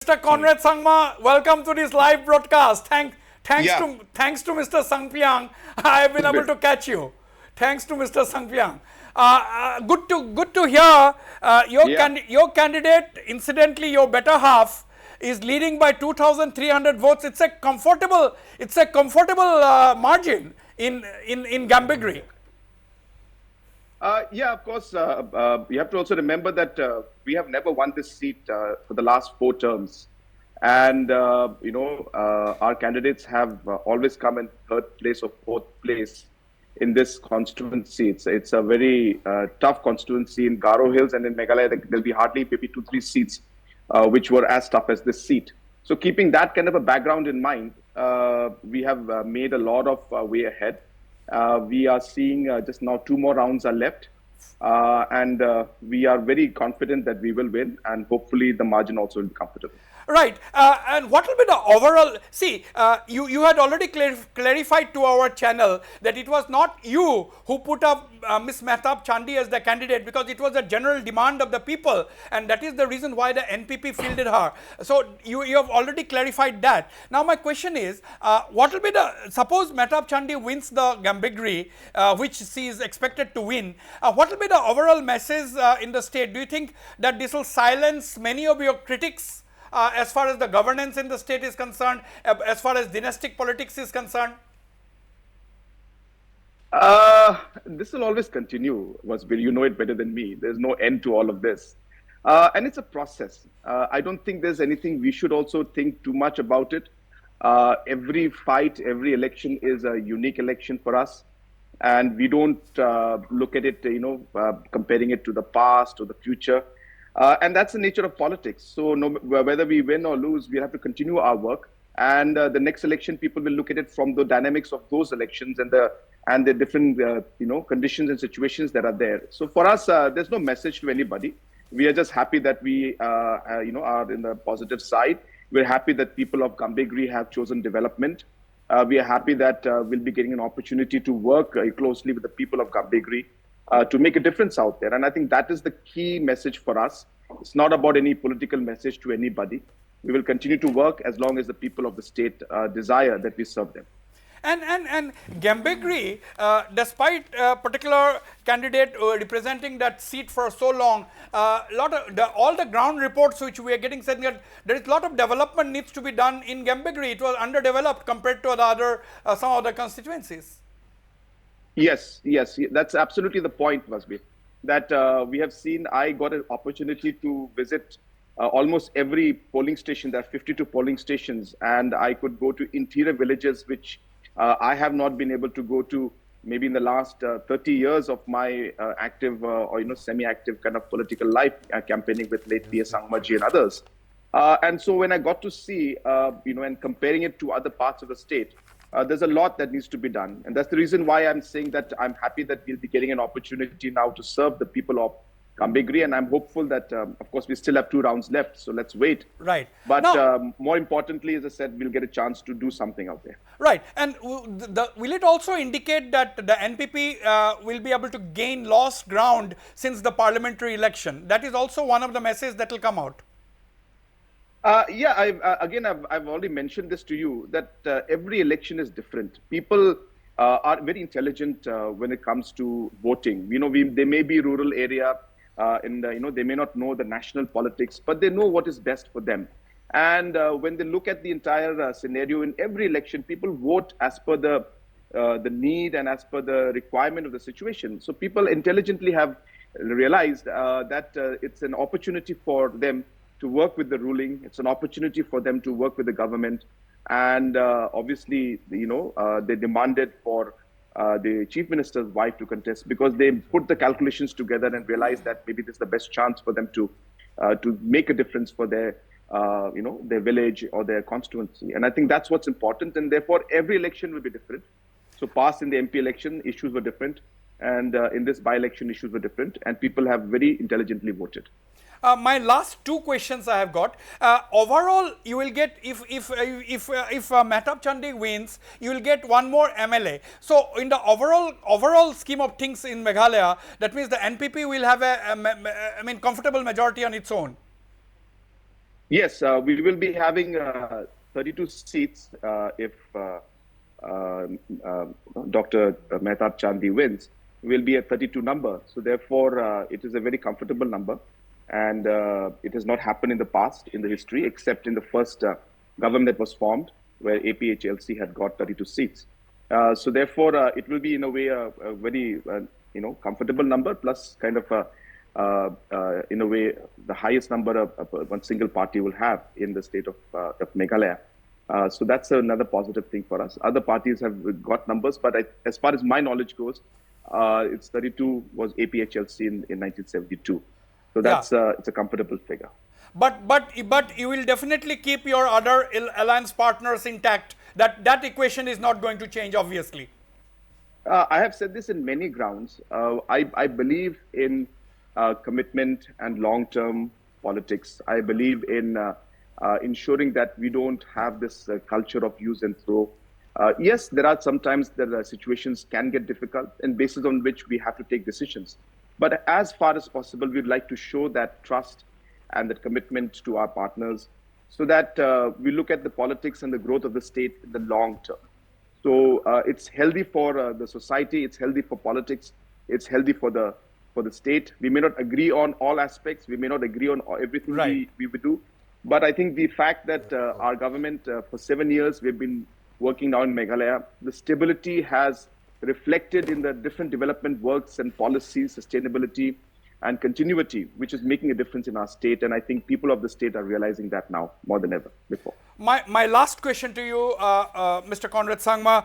Mr. Conrad Sangma, welcome to this live broadcast. Thanks Yeah, to Mr. Sangpiang, I have been able to catch you. Thanks to Mr. Sangpiang. Good to hear yeah. your candidate, incidentally, your better half, is leading by 2,300 votes. It's a comfortable margin in Gambegre. Yeah, of course. You have to also remember that we have never won this seat for the last 4 terms. And, our candidates have always come in third place or fourth place in this constituency. It's a very tough constituency in Garo Hills and in Meghalaya. There'll be hardly maybe 2-3 seats which were as tough as this seat. So keeping that kind of a background in mind, we have made a lot of way ahead. We are seeing just now 2 more rounds are left. And we are very confident that we will win, and hopefully the margin also will be comfortable. Right, and what will be the overall? See, you had already clarified to our channel that it was not you who put up Miss Mehtab Chandee as the candidate, because it was a general demand of the people, and that is the reason why the NPP fielded her. So you have already clarified that. Now my question is, what will be the, suppose Mehtab Chandee wins the Gambegre, which she is expected to win, what will be the overall message in the state? Do you think that this will silence many of your critics as far as the governance in the state is concerned, as far as dynastic politics is concerned? This will always continue, Wasbir. You know it better than me. There's no end to all of this. And it's a process. I don't think there's anything we should also think too much about it. Every fight, every election is a unique election for us. And we don't look at it, comparing it to the past or the future. And that's the nature of politics. So whether we win or lose, we have to continue our work. And the next election, people will look at it from the dynamics of those elections and the different conditions and situations that are there. So for us, there's no message to anybody. We are just happy that we are in the positive side. We're happy that people of Gambegre have chosen development. We are happy that we'll be getting an opportunity to work closely with the people of Gambegre to make a difference out there. And I think that is the key message for us. It's not about any political message to anybody. We will continue to work as long as the people of the state desire that we serve them. And Gambegre, despite a particular candidate representing that seat for so long, all the ground reports which we are getting saying that there is a lot of development needs to be done in Gambegre. It was underdeveloped compared to the other some other constituencies. Yes, that's absolutely the point, Vasbir. That we have seen. I got an opportunity to visit almost every polling station. There are 52 polling stations, and I could go to interior villages, which I have not been able to go to maybe in the last 30 years of my active or semi-active kind of political life, campaigning with late P.S. Sangma ji and others. And so when I got to see, and comparing it to other parts of the state, there's a lot that needs to be done. And that's the reason why I'm saying that I'm happy that we'll be getting an opportunity now to serve the people of Gambegre. And I'm hopeful that, of course, we still have 2 rounds left. So let's wait. Right. But more importantly, as I said, we'll get a chance to do something out there. Right. And will it also indicate that the NPP will be able to gain lost ground since the parliamentary election? That is also one of the messages that will come out. I've already mentioned this to you, that every election is different. People are very intelligent when it comes to voting. They may be rural area, they may not know the national politics, but they know what is best for them. And when they look at the entire scenario in every election, people vote as per the need and as per the requirement of the situation. So people intelligently have realized that it's an opportunity for them to work with the ruling. It's an opportunity for them to work with the government. And obviously, they demanded for the chief minister's wife to contest, because they put the calculations together and realized that maybe this is the best chance for them to make a difference for their village or their constituency. And I think that's what's important. And therefore, every election will be different. So past in the MP election, issues were different. And in this by-election, issues were different. And people have very intelligently voted. My last 2 questions I have got. Overall, you will get, if Mehtab Chandee wins, you will get 1 more MLA. So in the overall scheme of things in Meghalaya, that means the NPP will have a comfortable majority on its own. Yes, we will be having 32 seats if Dr. Mehtab Chandee wins. Will be a 32 number. So therefore, it is a very comfortable number, and it has not happened in the past in the history, except in the first government that was formed, where APHLC had got 32 seats. So therefore, it will be in a way a very comfortable number, plus kind of a in a way, the highest number of one single party will have in the state of Meghalaya. So that's another positive thing for us. Other parties have got numbers, but as far as my knowledge goes, it's 32 was APHLC in 1972. So that's it's a comfortable figure. But you will definitely keep your other alliance partners intact. That equation is not going to change, obviously. I have said this in many grounds. I believe in commitment and long-term politics. I believe in ensuring that we don't have this culture of use and throw. Yes, there are sometimes the situations can get difficult, and basis on which we have to take decisions. But as far as possible, we'd like to show that trust and that commitment to our partners, so that we look at the politics and the growth of the state in the long term. So it's healthy for the society, it's healthy for politics, it's healthy for the state. We may not agree on all aspects, we may not agree on everything we would do, but I think the fact that our government, for 7 years, we've been working now in Meghalaya, the stability has reflected in the different development works and policies, sustainability and continuity, which is making a difference in our state. And I think people of the state are realizing that now more than ever before. My last question to you, Mr. Conrad Sangma.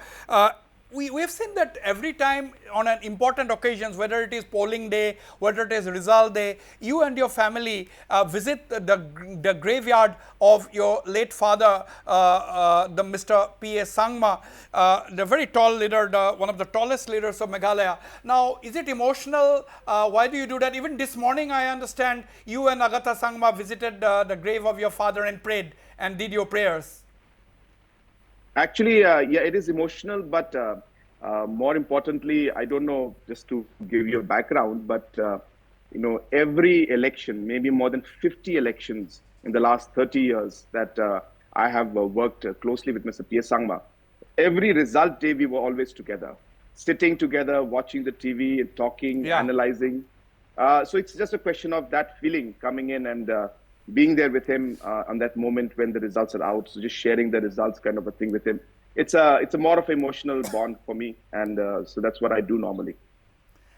We have seen that every time on an important occasions, whether it is polling day, whether it is result day, you and your family visit the graveyard of your late father, the Mr. P.A. Sangma, the very tall leader, one of the tallest leaders of Meghalaya. Now, is it emotional? Why do you do that? Even this morning, I understand you and Agatha Sangma visited the grave of your father and prayed and did your prayers. Actually, yeah, it is emotional, but more importantly, I don't know, just to give you a background, but every election, maybe more than 50 elections in the last 30 years that I have worked closely with Mr. P.A. Sangma, every result day we were always together, sitting together, watching the TV, and talking, analyzing. So it's just a question of that feeling coming in and being there with him on that moment when the results are out. So just sharing the results, kind of a thing with him. It's a more of an emotional bond for me, and so that's what I do normally.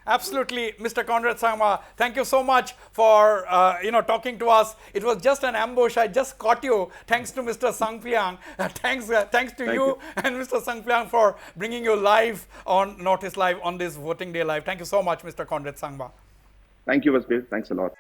Absolutely, Mr. Conrad Sangma, thank you so much for talking to us. It was just an ambush. I just caught you. Thanks to Mr. Sangpiang. Thanks to you and Mr. Sangpiang for bringing you live on Notice Live on this voting day live. Thank you so much, Mr. Conrad Sangma. Thank you, Vasbir. Thanks a lot.